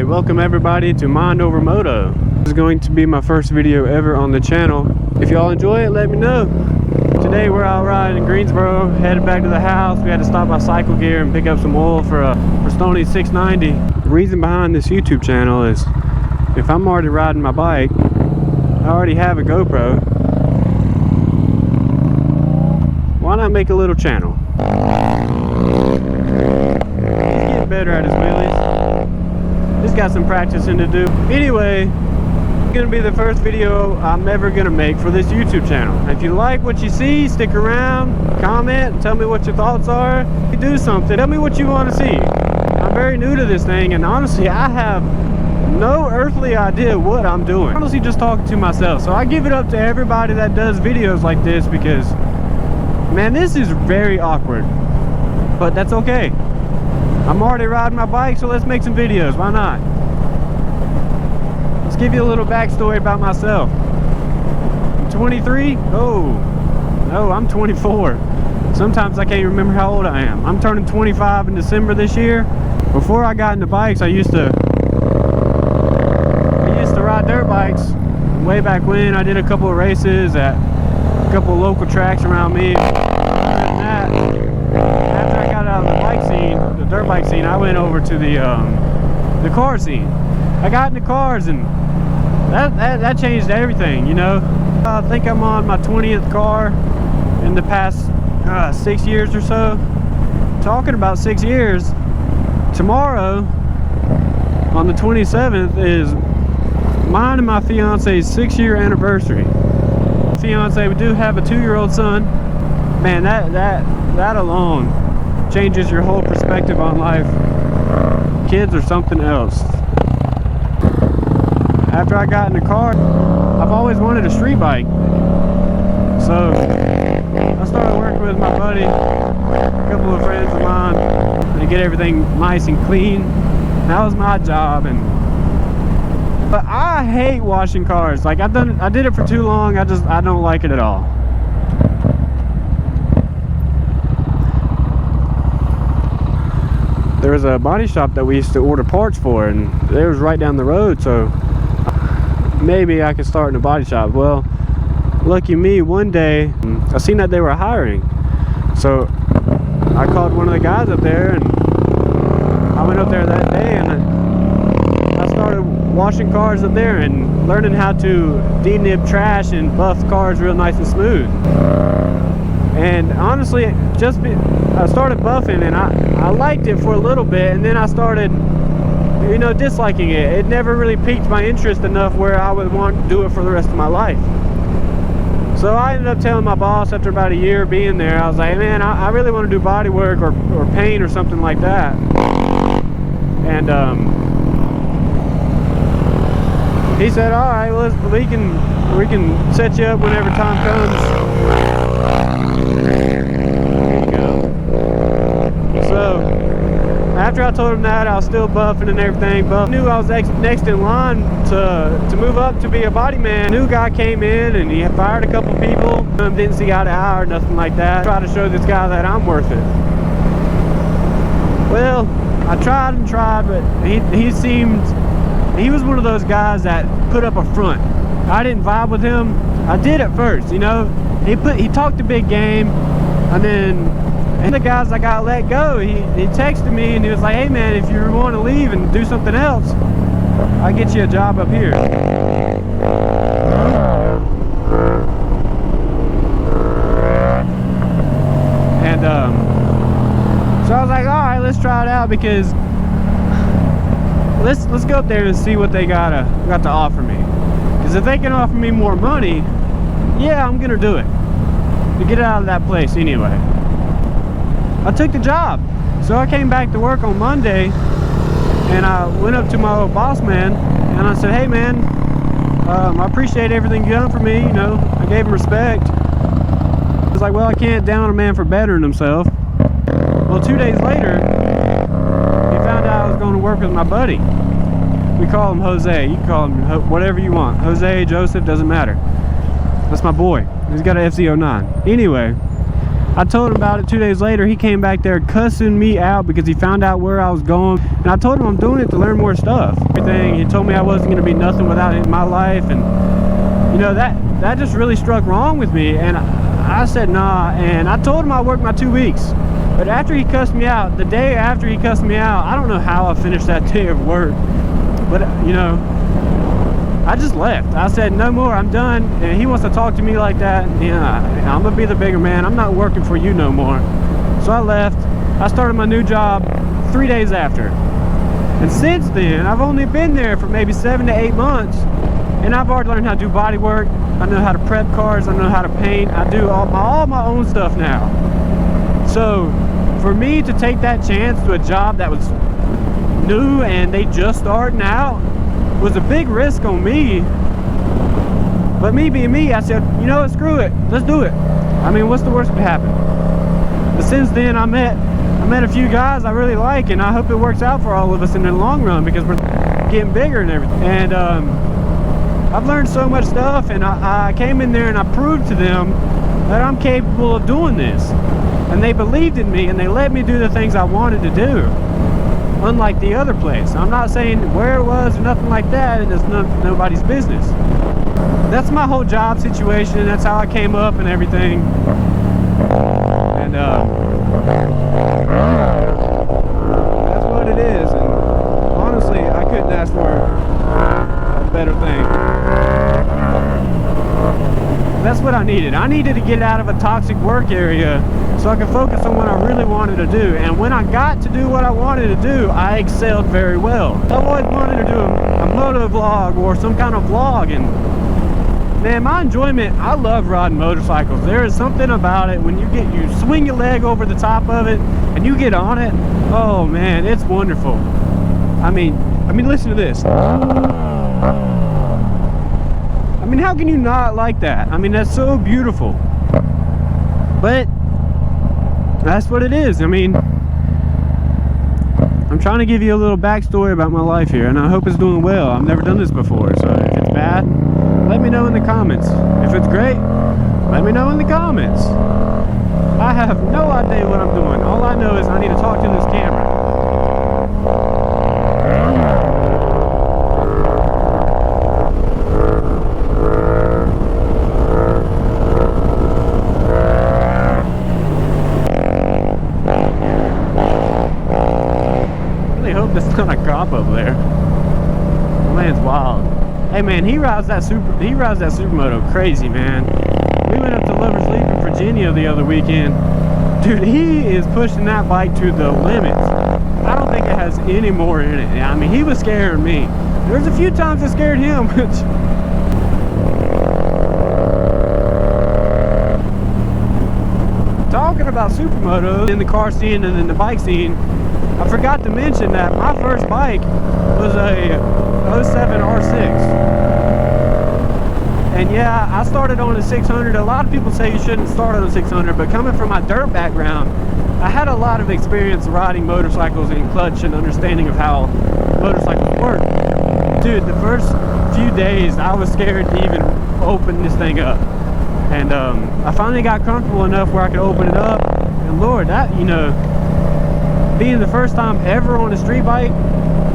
Welcome everybody to Mind Over Moto. This is going to be my first video ever on the channel. If y'all enjoy it, let me know. Today we're out riding in Greensboro, headed back to the house. We had to stop by Cycle Gear and pick up some oil for Stony 690. The reason behind this YouTube channel is if I'm already riding my bike, I already have a GoPro. Why not make a little channel? He's getting better at his wheelies. He's got some practicing to do. Anyway, it's gonna be the first video I'm ever gonna make for this YouTube channel. If you like what you see, stick around, comment, tell me what your thoughts are. Do something, tell me what you want to see. I'm very new to this thing, and honestly, I have no earthly idea what I'm doing. I'm honestly just talking to myself. So I give it up to everybody that does videos like this because, man, this is very awkward. But that's okay. I'm already riding my bike, so let's make some videos. Why not? Let's give you a little backstory about myself. I'm 23? Oh, no, I'm 24. Sometimes I can't remember how old I am. I'm turning 25 in December this year. Before I got into bikes, I used to ride dirt bikes. Way back when, I did a couple of races at a couple of local tracks around me. After I got out of the bike scene, the dirt bike scene, I went over to the car scene. I got into cars, and that changed everything, you know. I think I'm on my 20th car in the past 6 years or so. Talking about 6 years, tomorrow on the 27th is mine and my fiance's 6-year anniversary. Fiance, we do have a 2-year-old son. Man, that alone changes your whole perspective on life. Kids are something else. After I got in the car, I've always wanted a street bike. So I started working with my buddy, a couple of friends of mine, to get everything nice and clean. That was my job. But I hate washing cars. Like I did it for too long. I don't like it at all. There was a body shop that we used to order parts for, and it was right down the road, so maybe I could start in a body shop. Well, lucky me, one day I seen that they were hiring, so I called one of the guys up there, and I went up there that day, and I started washing cars up there and learning how to denib trash and buff cars real nice and smooth. And honestly, I started buffing, and I liked it for a little bit, and then I started, you know, disliking it. It never really piqued my interest enough where I would want to do it for the rest of my life. So I ended up telling my boss after about a year of being there, I was like, man, I really want to do body work or paint or something like that. And he said, all right, well, we can set you up whenever time comes. So after I told him that, I was still buffing and everything, but I knew I was next in line to move up to be a body man. New guy came in, and he had fired a couple people. Didn't see eye to eye or nothing like that. Try to show this guy that I'm worth it. Well, I tried and tried, but he was one of those guys that put up a front. I didn't vibe with him. I did at first, you know. He talked a big game, and then the guys that got let go, he texted me, and he was like, hey man, if you want to leave and do something else, I'll get you a job up here. And so I was like, all right, let's try it out, because let's go up there and see what they got to offer me. Because if they can offer me more money, yeah, I'm gonna do it to get out of that place anyway. I took the job. So I came back to work on Monday, and I went up to my old boss man, and I said, hey man, I appreciate everything you done for me. You know, I gave him respect. It's like, well, I can't down a man for bettering himself. Well, 2 days later, he found out I was going to work with my buddy. We call him Jose. You can call him whatever you want. Jose, Joseph, doesn't matter. That's my boy. He's got an FC09. Anyway, I told him about it 2 days later. He came back there cussing me out because he found out where I was going. And I told him I'm doing it to learn more stuff. Everything. He told me I wasn't going to be nothing without it in my life. And, you know, that just really struck wrong with me. And I said, nah. And I told him I worked my 2 weeks. But after he cussed me out, the day after he cussed me out, I don't know how I finished that day of work. But, you know, I just left. I said, no more, I'm done. And he wants to talk to me like that. Yeah, I'm going to be the bigger man. I'm not working for you no more. So I left. I started my new job 3 days after. And since then, I've only been there for maybe 7 to 8 months. And I've already learned how to do body work. I know how to prep cars. I know how to paint. I do all my own stuff now. So for me to take that chance to a job that was new and they just starting out was a big risk on me. But me being me, I said, you know what, screw it, let's do it. I mean, what's the worst that could happen? But since then, I met a few guys I really like, and I hope it works out for all of us in the long run because we're getting bigger and everything. And I've learned so much stuff, and I came in there and I proved to them that I'm capable of doing this. And they believed in me, and they let me do the things I wanted to do. Unlike the other place. I'm not saying where it was or nothing like that, and it's nobody's business. That's my whole job situation. That's how I came up and everything. And that's what it is. And honestly, I couldn't ask for a better thing. That's what I needed. I needed to get out of a toxic work area so I could focus on what I really wanted to do. And when I got to do what I wanted to do, I excelled very well. I always wanted to do a moto vlog or some kind of vlog, and man, my enjoyment, I love riding motorcycles. There is something about it when you swing your leg over the top of it and you get on it. Oh man, it's wonderful. I mean, listen to this. I mean, how can you not like that? I mean, that's so beautiful. But that's what it is. I mean, I'm trying to give you a little backstory about my life here, and I hope it's doing well. I've never done this before, so if it's bad, let me know in the comments. If it's great, let me know in the comments. I have no idea what I'm doing. All I know is I need to talk to this camera. It's not a cop up there. The man's wild. Hey man, he rides that supermoto crazy, man. We went up to Lover's Leap in Virginia the other weekend. Dude, he is pushing that bike to the limits. I don't think it has any more in it. I mean, he was scaring me. There's a few times it scared him. Talking about supermotos in the car scene and in the bike scene, I forgot to mention that my first bike was a 07 R6. And yeah, I started on a 600. A lot of people say you shouldn't start on a 600, but coming from my dirt background, I had a lot of experience riding motorcycles and clutch and understanding of how motorcycles work. Dude, the first few days I was scared to even open this thing up. And I finally got comfortable enough where I could open it up. And Lord, that, you know, being the first time ever on a street bike,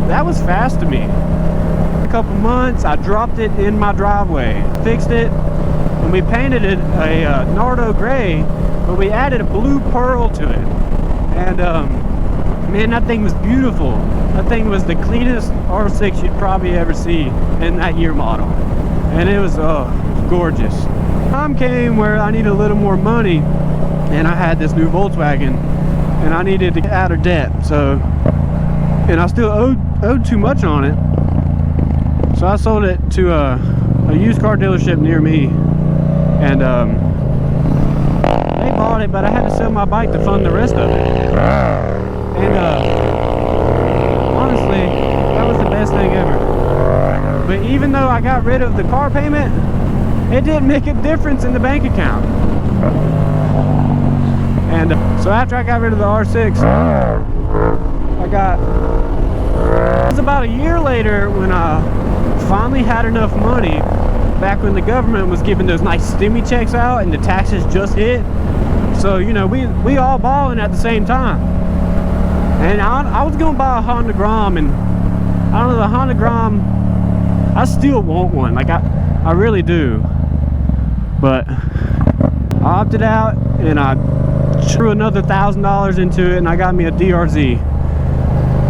that was fast to me. A couple months, I dropped it in my driveway, fixed it, and we painted it a Nardo gray, but we added a blue pearl to it. And man, that thing was beautiful. That thing was the cleanest R6 you'd probably ever see in that year model. And it was gorgeous. Time came where I needed a little more money, and I had this new Volkswagen, and I needed to get out of debt, so, and I still owed too much on it, so I sold it to a used car dealership near me, and they bought it, but I had to sell my bike to fund the rest of it. And honestly, that was the best thing ever. But even though I got rid of the car payment, it didn't make a difference in the bank account. And so after I got rid of the R6, it was about a year later when I finally had enough money, back when the government was giving those nice stimmy checks out and the taxes just hit. So, you know, we all balling at the same time. And I was gonna buy a Honda Grom, and I don't know, the Honda Grom, I still want one, like I really do. But I opted out and I threw another $1,000 into it, and I got me a DRZ.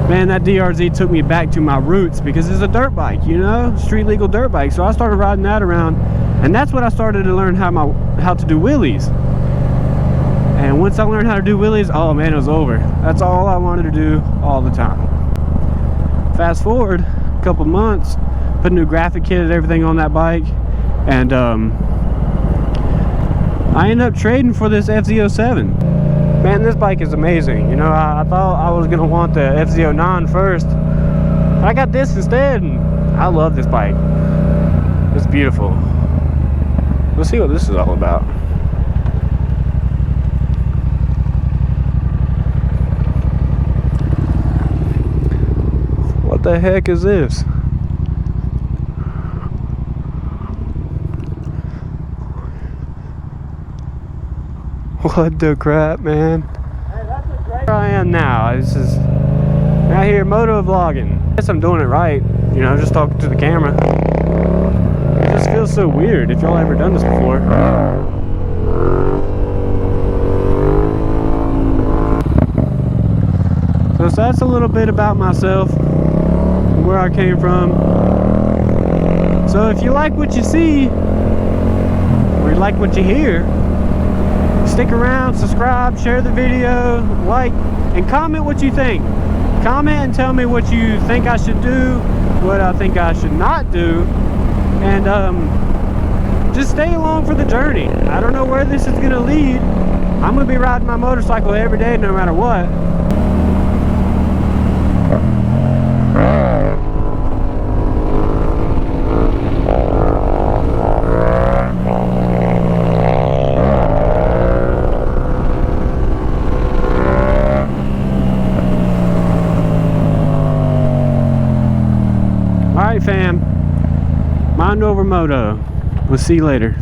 Man, that DRZ took me back to my roots because it's a dirt bike, you know, street legal dirt bike. So I started riding that around, and that's when I started to learn how to do wheelies. And once I learned how to do wheelies, oh man, it was over. That's all I wanted to do all the time. Fast forward a couple months, put a new graphic kit and everything on that bike, and I ended up trading for this FZ07. Man, this bike is amazing. You know, I thought I was gonna want the FZ09 first, but I got this instead, and I love this bike. It's beautiful. Let's see what this is all about. What the heck is this? What the crap, man? Hey, that's a great... Here I am now. This is out here moto vlogging. I guess I'm doing it right. You know, just talking to the camera. It just feels so weird. If y'all ever done this before. So that's a little bit about myself, where I came from. So if you like what you see, or you like what you hear, stick around, subscribe, share the video, like, and comment what you think. Comment and tell me what you think I should do, what I think I should not do, and just stay along for the journey. I don't know where this is gonna lead. I'm gonna be riding my motorcycle every day, no matter what. Alright fam, mind over moto. We'll see you later.